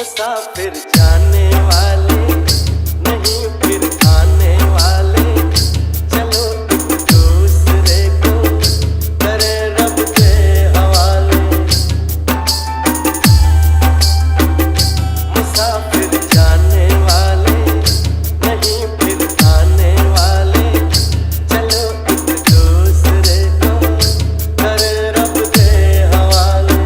मुसाफिर जाने वाले नहीं फिर आने वाले, चलो एक दूसरे को करे रब के हवाले। मुसाफिर जाने वाले नहीं फिर आने वाले, चलो एक दूसरे को करे रब के हवाले।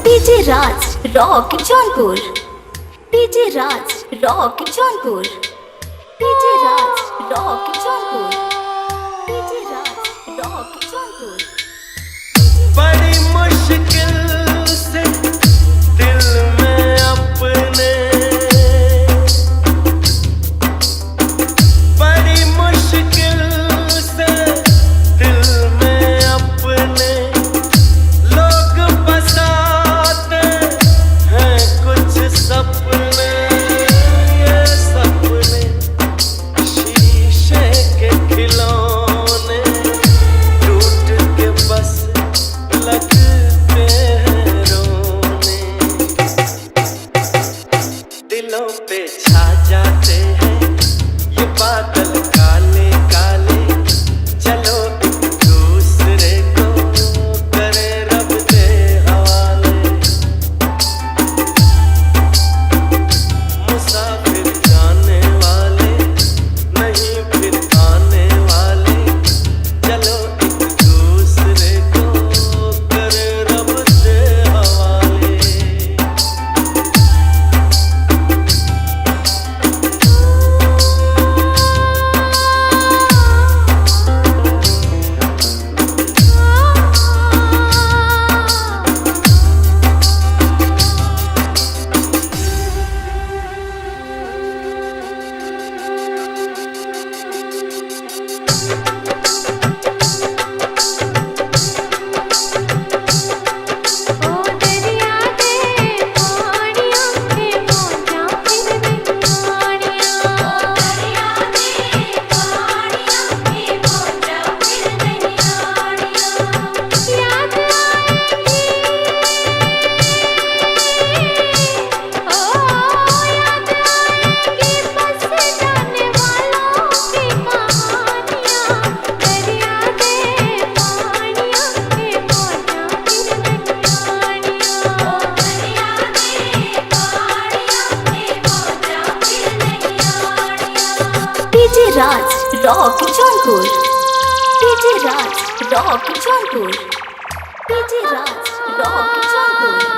डीजे राज रॉक जौनपुर, डीजे राज रॉक जौनपुर, डीजे राज रॉक जौनपुर, डीजे राज रॉक जौनपुर। बड़ी मुश्किल से दिल में अपने, बड़ी मुश्किल से दिल में अपने लोग बसाते हैं कुछ सपने। ये सपने शीशे के खिलौने टूट के बस लगते हैं रोने। दिलों पे छा जाते हैं ये बादल काले काले, चलो एक दूसरे को करे रब के हवाले। मुसाफिर जाने वाले नहीं फिर आने वाले, चलो एक दूसरे को करे रब के हवाले। डीजे राज रॉक जौनपुर, डीजे राज रॉक जौनपुर, डीजे राज रॉक जौनपुर।